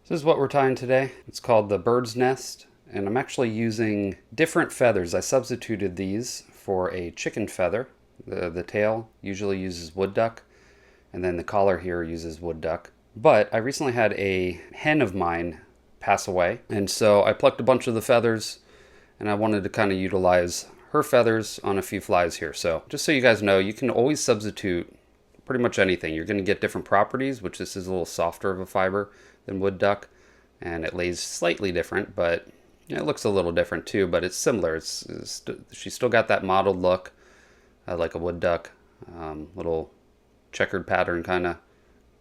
This is what we're tying today. It's called the bird's nest, and I'm actually using different feathers. I substituted these for a chicken feather. The tail usually uses wood duck, and then the collar here uses wood duck. But I recently had a hen of mine pass away, and so I plucked a bunch of the feathers, and I wanted to kind of utilize her feathers on a few flies here. So just so you guys know, you can always substitute pretty much anything. You're going to get different properties, which this is a little softer of a fiber than wood duck, and it lays slightly different, but it looks a little different too, but it's similar. She's still got that mottled look, like a wood duck, little checkered pattern kind of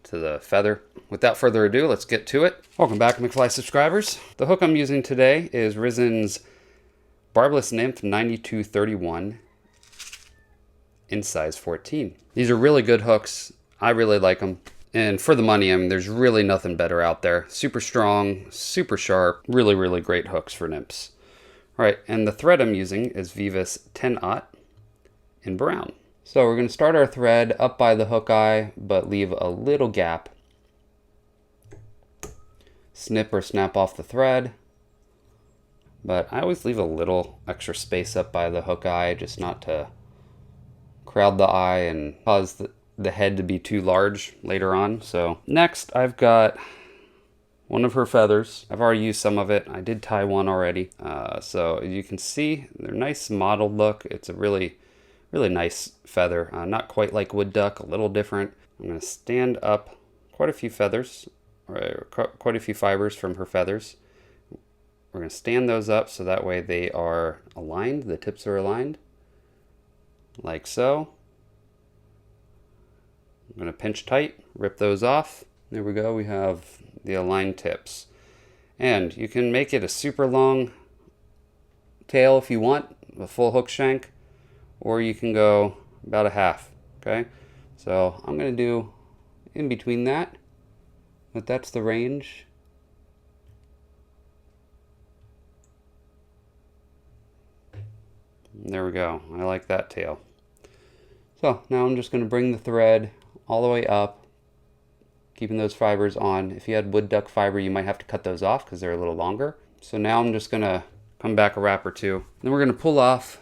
to the feather. Without further ado, let's get to it. Welcome back, McFly subscribers. The hook I'm using today is Risen's Barbless Nymph 9231 in size 14. These are really good hooks. I really like them. And for the money, I mean, there's really nothing better out there. Super strong, super sharp, really, really great hooks for nymphs. All right, and the thread I'm using is Vivas 10-aught in brown. So we're going to start our thread up by the hook eye, but leave a little gap. Snip or snap off the thread. But I always leave a little extra space up by the hook eye, just not to crowd the eye and cause the head to be too large later on. So next I've got one of her feathers. I've already used some of it. I did tie one already. So as you can see, they're nice mottled look. It's a really nice feather. Not quite like wood duck, a little different. I'm going to stand up quite a few feathers, or quite a few fibers from her feathers. We're going to stand those up so that way they are aligned, the tips are aligned, like so. I'm going to pinch tight, rip those off. There we go, we have the aligned tips. And you can make it a super long tail if you want, a full hook shank, or you can go about a half, okay? So I'm going to do in between that, but that's the range. There we go, I like that tail. So now I'm just going to bring the thread all the way up, keeping those fibers on. If you had wood duck fiber, you might have to cut those off because they're a little longer. So now I'm just going to come back a wrap or two. Then we're going to pull off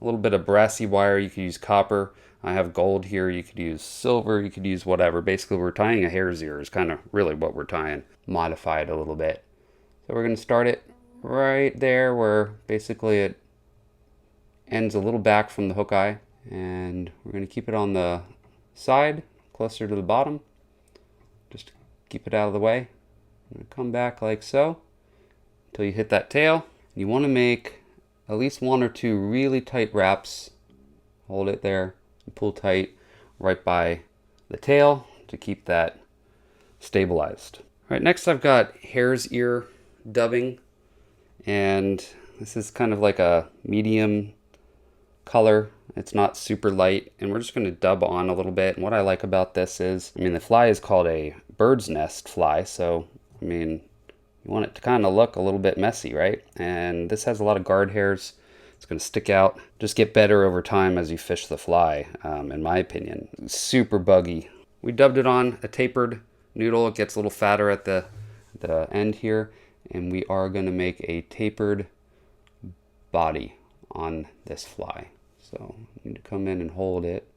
a little bit of brassy wire. You could use copper. I have gold here. You could use silver. You could use whatever. Basically, we're tying a hare's ear is kind of really what we're tying. Modify it a little bit. So we're going to start it right there where basically it ends a little back from the hook eye. And we're going to keep it on the side, closer to the bottom, just to keep it out of the way. I'm going to come back like so until you hit that tail. You want to make at least one or two really tight wraps. Hold it there and pull tight right by the tail to keep that stabilized. All right, next I've got hare's ear dubbing, and this is kind of like a medium color. It's not super light, and we're just going to dub on a little bit. And what I like about this is, I mean, the fly is called a bird's nest fly, so I mean, you want it to kind of look a little bit messy, right? And this has a lot of guard hairs. It's going to stick out. Just get better over time as you fish the fly, in my opinion. Super buggy. We dubbed it on a tapered noodle. It gets a little fatter at the end here, and we are going to make a tapered body on this fly. So you need to come in and hold it.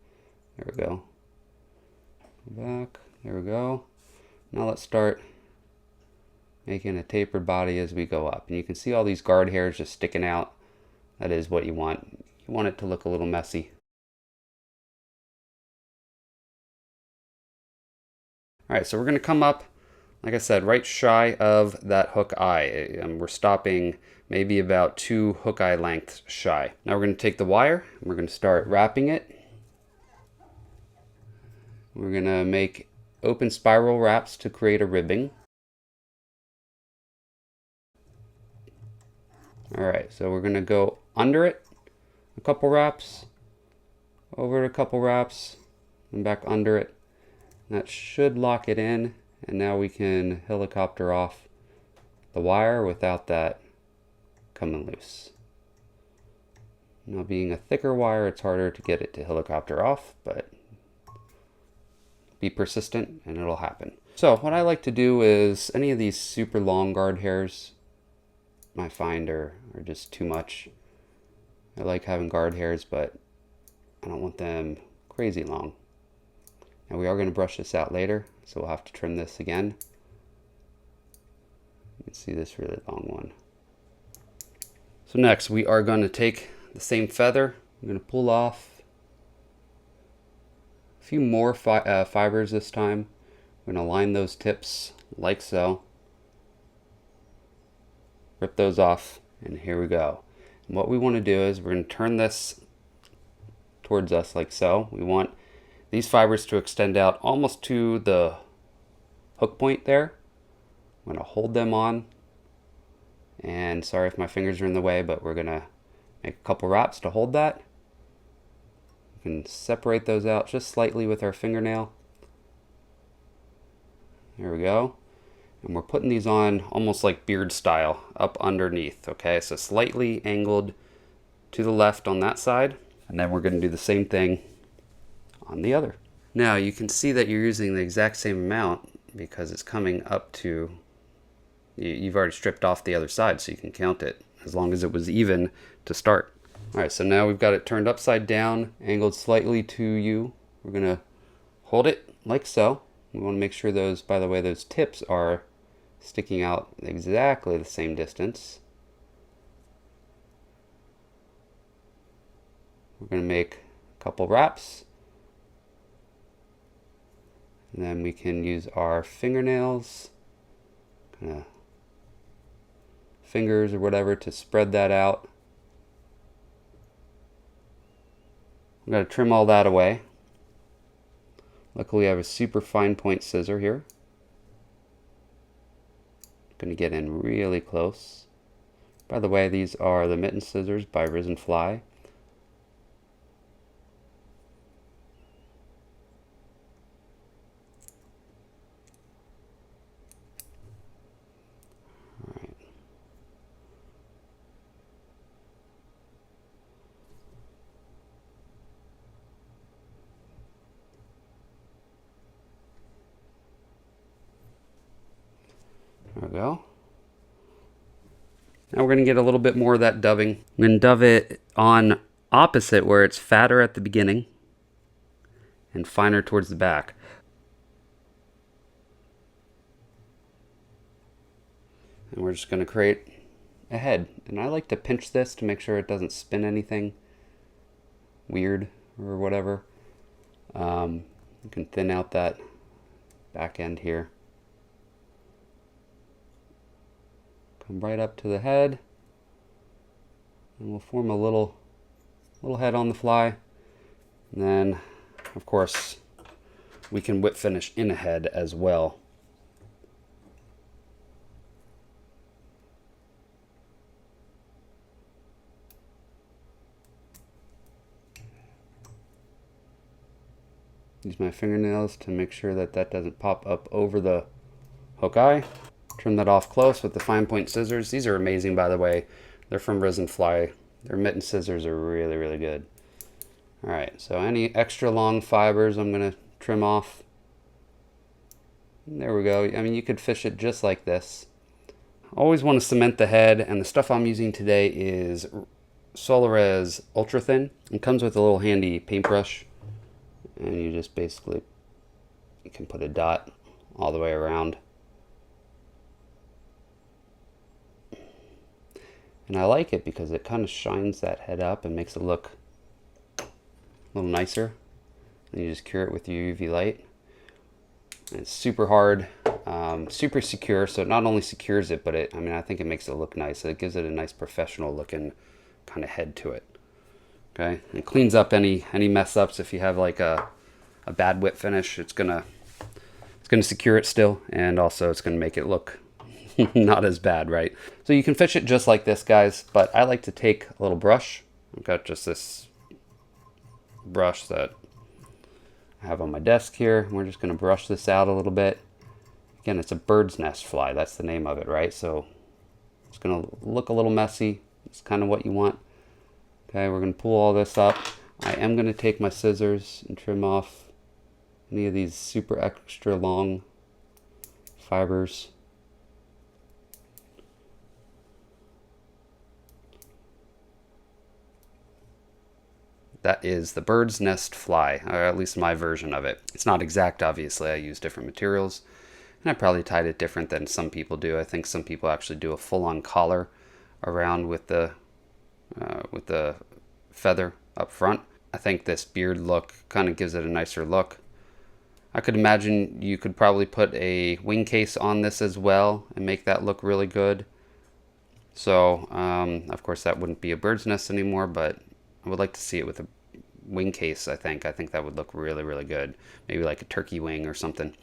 There we go. Go back. There we go. Now let's start making a tapered body as we go up. And you can see all these guard hairs just sticking out. That is what you want. You want it to look a little messy. All right, so we're going to come up, like I said, right shy of that hook eye. And we're stopping maybe about 2 hook eye lengths shy. Now we're going to take the wire and we're going to start wrapping it. We're going to make open spiral wraps to create a ribbing. All right, so we're going to go under it a couple wraps, over it a couple wraps, and back under it. And that should lock it in, and now we can helicopter off the wire without that coming loose. Now, being a thicker wire, it's harder to get it to helicopter off, but be persistent and it'll happen. So what I like to do is any of these super long guard hairs I find are just too much. I like having guard hairs, but I don't want them crazy long. Now we are going to brush this out later, so we'll have to trim this again. You can see this really long one. So next we are going to take the same feather. I'm going to pull off a few more fibers this time. We're going to line those tips like so. Rip those off, and here we go. And what we want to do is we're going to turn this towards us like so. We want these fibers to extend out almost to the hook point there. I'm going to hold them on, and sorry if my fingers are in the way, but we're going to make a couple wraps to hold that. We can separate those out just slightly with our fingernail. There we go. And we're putting these on almost like beard style up underneath, okay? So slightly angled to the left on that side, and then we're going to do the same thing on the other. Now you can see that you're using the exact same amount because it's coming up to, you've already stripped off the other side, so you can count it as long as it was even to start. All right, so now we've got it turned upside down, angled slightly to you. We're going to hold it like so. We want to make sure those, by the way, those tips are sticking out exactly the same distance. We're going to make a couple wraps, and then we can use our fingernails, kind of fingers or whatever, to spread that out. I'm going to trim all that away. Luckily I have a super fine point scissor here. Going to get in really close. By the way, these are the mitten scissors by McFly. Alright. There we go. Now we're going to get a little bit more of that dubbing. I'm going to dove it on opposite where it's fatter at the beginning and finer towards the back. And we're just going to create a head. And I like to pinch this to make sure it doesn't spin anything weird or whatever. You can thin out that back end here. Come right up to the head, and we'll form a little head on the fly. And then, of course, we can whip finish in a head as well. Use my fingernails to make sure that that doesn't pop up over the hook eye. Trim that off close with the fine point scissors. These are amazing, by the way. They're from McFly. Their mitten scissors are really, really good. All right, so any extra long fibers I'm going to trim off. And there we go. I mean, you could fish it just like this. Always want to cement the head, and the stuff I'm using today is Solarez Ultra Thin. It comes with a little handy paintbrush, and you just basically, you can put a dot all the way around. And I like it because it kind of shines that head up and makes it look a little nicer. And you just cure it with your UV light. And it's super hard, super secure. So it not only secures it, but I think it makes it look nice. It gives it a nice professional looking kind of head to it. Okay, and it cleans up any mess ups. If you have like a bad whip finish, it's gonna secure it still, and also it's gonna make it look not as bad, right? So you can fish it just like this, guys, but I like to take a little brush. I've got just this brush that I have on my desk here. We're just going to brush this out a little bit. Again, it's a bird's nest fly. That's the name of it, right? So it's going to look a little messy. It's kind of what you want. Okay, we're going to pull all this up. I am going to take my scissors and trim off any of these super extra long fibers. That is the bird's nest fly, or at least my version of it. It's not exact, obviously. I use different materials, and I probably tied it different than some people do. I think some people actually do a full-on collar around with the feather up front. I think this beard look kind of gives it a nicer look. I could imagine you could probably put a wing case on this as well and make that look really good. So, of course, that wouldn't be a bird's nest anymore, but I would like to see it with a wing case, I think. I think that would look really, really good. Maybe like a turkey wing or something.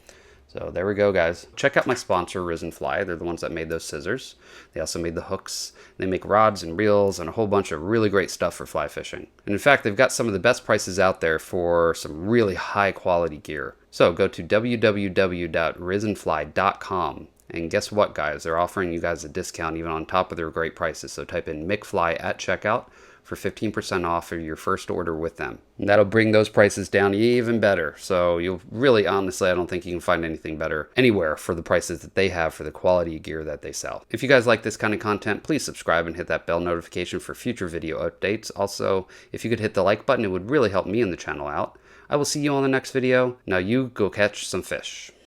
So there we go, guys. Check out my sponsor, Risen Fly. They're the ones that made those scissors. They also made the hooks. They make rods and reels and a whole bunch of really great stuff for fly fishing. And in fact, they've got some of the best prices out there for some really high quality gear. So go to www.risenfly.com. And guess what, guys? They're offering you guys a discount even on top of their great prices. So type in McFly at checkout for 15% off of your first order with them. And that'll bring those prices down even better. So you'll really, honestly, I don't think you can find anything better anywhere for the prices that they have for the quality of gear that they sell. If you guys like this kind of content, please subscribe and hit that bell notification for future video updates. Also, if you could hit the like button, it would really help me and the channel out. I will see you on the next video. Now you go catch some fish.